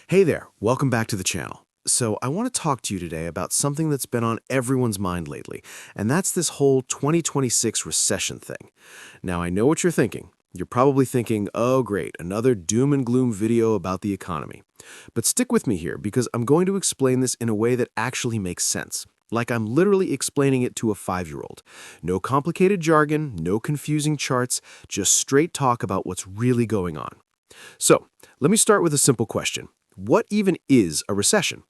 Hey there, welcome back to the channel. So I want to talk to you today about something that's been on everyone's mind lately, and that's this whole 2026 recession thing. Now I know what you're thinking. You're probably thinking, oh great, another doom and gloom video about the economy. But stick with me here because I'm going to explain this in a way that actually makes sense. Like I'm literally explaining it to a 5-year-old. No complicated jargon, no confusing charts, just straight talk about what's really going on. So, let me start with a simple question. What even is a recession?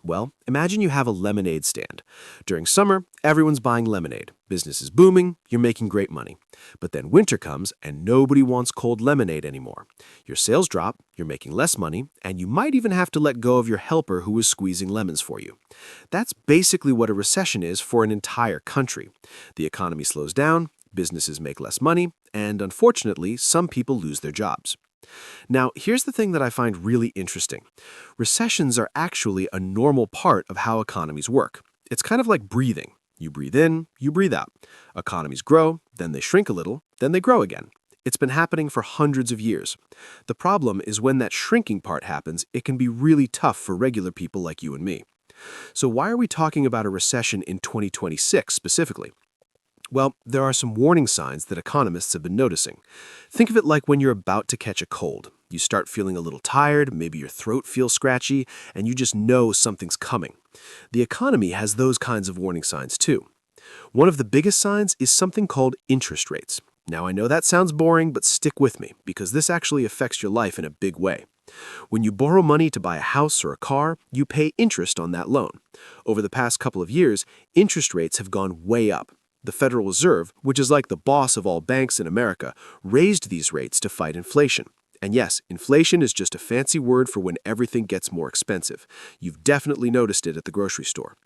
Well, imagine you have a lemonade stand. During summer, everyone's buying lemonade. Business is booming, you're making great money. But then winter comes and nobody wants cold lemonade anymore. Your sales drop, you're making less money, and you might even have to let go of your helper who was squeezing lemons for you. That's basically what a recession is for an entire country. The economy slows down, businesses make less money, and unfortunately, some people lose their jobs. Now, here's the thing that I find really interesting. Recessions are actually a normal part of how economies work. It's kind of like breathing. You breathe in, you breathe out. Economies grow, then they shrink a little, then they grow again. It's been happening for hundreds of years. The problem is when that shrinking part happens, it can be really tough for regular people like you and me. So why are we talking about a recession in 2026 specifically? Well, there are some warning signs that economists have been noticing. Think of it like when you're about to catch a cold. You start feeling a little tired, maybe your throat feels scratchy, and you just know something's coming. The economy has those kinds of warning signs too. One of the biggest signs is something called interest rates. Now, I know that sounds boring, but stick with me, because this actually affects your life in a big way. When you borrow money to buy a house or a car, you pay interest on that loan. Over the past couple of years, interest rates have gone way up. The Federal Reserve, which is like the boss of all banks in America, raised these rates to fight inflation. And yes, inflation is just a fancy word for when everything gets more expensive. You've definitely noticed it at the grocery store.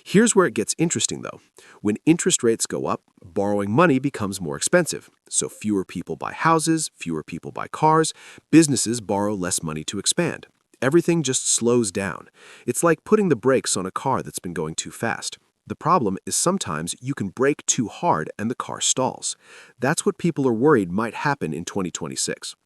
Here's where it gets interesting, though. When interest rates go up, borrowing money becomes more expensive. So fewer people buy houses, fewer people buy cars, businesses borrow less money to expand. Everything just slows down. It's like putting the brakes on a car that's been going too fast. The problem is sometimes you can brake too hard and the car stalls. That's what people are worried might happen in 2026.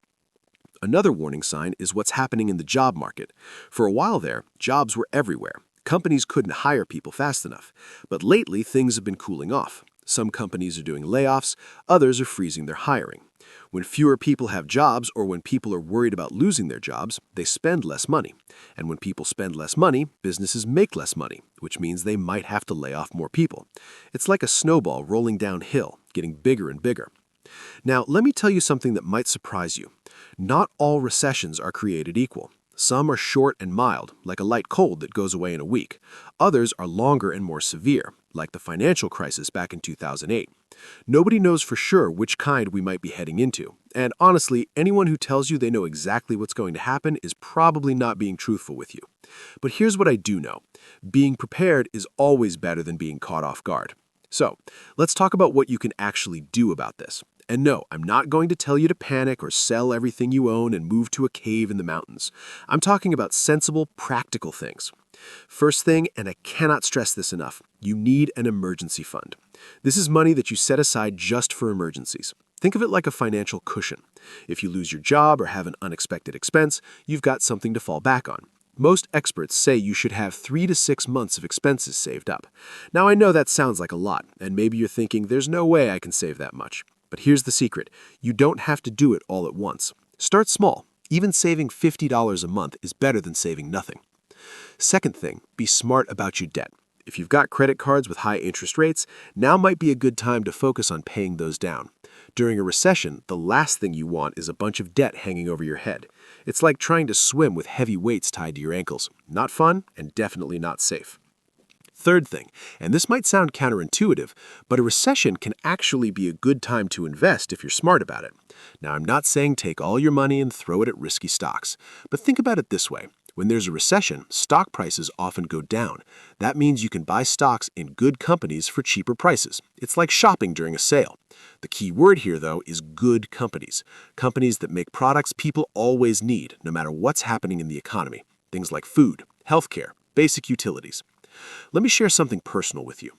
Another warning sign is what's happening in the job market. For a while there, jobs were everywhere. Companies couldn't hire people fast enough. But lately, things have been cooling off. Some companies are doing layoffs, others are freezing their hiring. When fewer people have jobs or when people are worried about losing their jobs, they spend less money. And when people spend less money, businesses make less money, which means they might have to lay off more people. It's like a snowball rolling downhill, getting bigger and bigger. Now, let me tell you something that might surprise you. Not all recessions are created equal. Some are short and mild, like a light cold that goes away in a week. Others are longer and more severe, like the financial crisis back in 2008. Nobody knows for sure which kind we might be heading into. And honestly, anyone who tells you they know exactly what's going to happen is probably not being truthful with you. But here's what I do know. Being prepared is always better than being caught off guard. So, let's talk about what you can actually do about this. And no, I'm not going to tell you to panic or sell everything you own and move to a cave in the mountains. I'm talking about sensible, practical things. First thing, and I cannot stress this enough, you need an emergency fund. This is money that you set aside just for emergencies. Think of it like a financial cushion. If you lose your job or have an unexpected expense, you've got something to fall back on. Most experts say you should have 3 to 6 months of expenses saved up. Now I know that sounds like a lot, and maybe you're thinking there's no way I can save that much. But here's the secret. You don't have to do it all at once. Start small. Even saving $50 a month is better than saving nothing. Second thing, be smart about your debt. If you've got credit cards with high interest rates, now might be a good time to focus on paying those down. During a recession, the last thing you want is a bunch of debt hanging over your head. It's like trying to swim with heavy weights tied to your ankles. Not fun and definitely not safe. Third thing, and this might sound counterintuitive, but a recession can actually be a good time to invest if you're smart about it. Now, I'm not saying take all your money and throw it at risky stocks, but think about it this way. When there's a recession, stock prices often go down. That means you can buy stocks in good companies for cheaper prices. It's like shopping during a sale. The key word here, though, is good companies. Companies that make products people always need, no matter what's happening in the economy. Things like food, healthcare, basic utilities. Let me share something personal with you.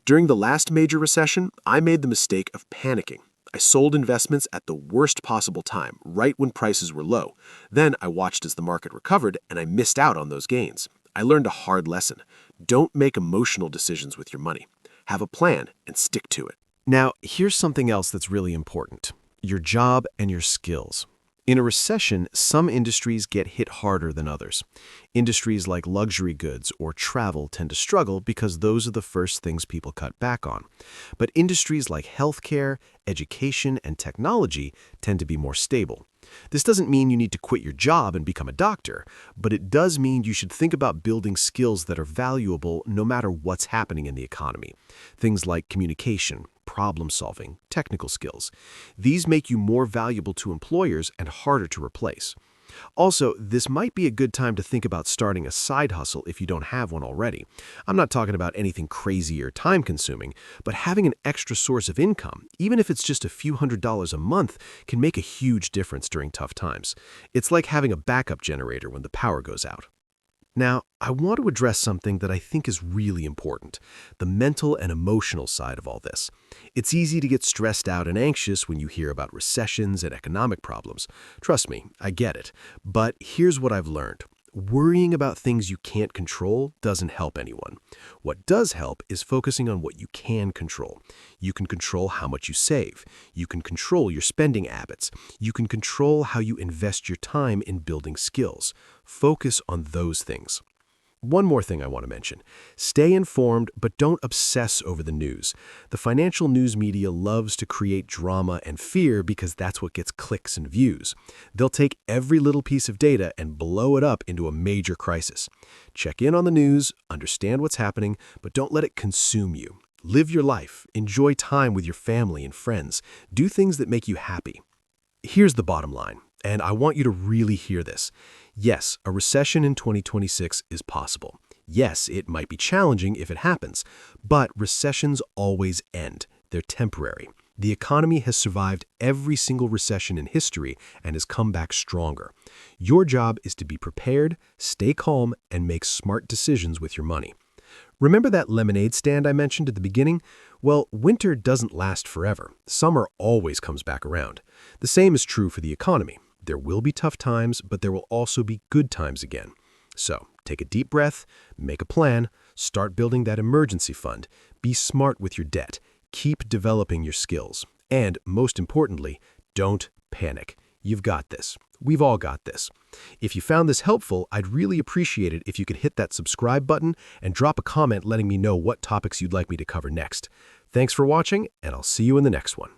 During the last major recession, I made the mistake of panicking. I sold investments at the worst possible time, right when prices were low. Then I watched as the market recovered, and I missed out on those gains. I learned a hard lesson. Don't make emotional decisions with your money. Have a plan and stick to it. Now, here's something else that's really important: your job and your skills. In a recession, some industries get hit harder than others. Industries like luxury goods or travel tend to struggle because those are the first things people cut back on. But industries like healthcare, education, and technology tend to be more stable. This doesn't mean you need to quit your job and become a doctor, but it does mean you should think about building skills that are valuable no matter what's happening in the economy. Things like communication, problem solving, technical skills. These make you more valuable to employers and harder to replace. Also, this might be a good time to think about starting a side hustle if you don't have one already. I'm not talking about anything crazy or time-consuming, but having an extra source of income, even if it's just a few $100s a month, can make a huge difference during tough times. It's like having a backup generator when the power goes out. Now, I want to address something that I think is really important: the mental and emotional side of all this. It's easy to get stressed out and anxious when you hear about recessions and economic problems. Trust me, I get it. But here's what I've learned. Worrying about things you can't control doesn't help anyone. What does help is focusing on what you can control. You can control how much you save. You can control your spending habits. You can control how you invest your time in building skills. Focus on those things. One more thing I want to mention. Stay informed, but don't obsess over the news. The financial news media loves to create drama and fear because that's what gets clicks and views. They'll take every little piece of data and blow it up into a major crisis. Check in on the news, understand what's happening, but don't let it consume you. Live your life, enjoy time with your family and friends, do things that make you happy. Here's the bottom line, and I want you to really hear this. Yes, a recession in 2026 is possible. Yes, it might be challenging if it happens, but recessions always end. They're temporary. The economy has survived every single recession in history and has come back stronger. Your job is to be prepared, stay calm, and make smart decisions with your money. Remember that lemonade stand I mentioned at the beginning? Well, winter doesn't last forever. Summer always comes back around. The same is true for the economy. There will be tough times, but there will also be good times again. So, take a deep breath, make a plan, start building that emergency fund, be smart with your debt, keep developing your skills, and, most importantly, don't panic. You've got this. We've all got this. If you found this helpful, I'd really appreciate it if you could hit that subscribe button and drop a comment letting me know what topics you'd like me to cover next. Thanks for watching, and I'll see you in the next one.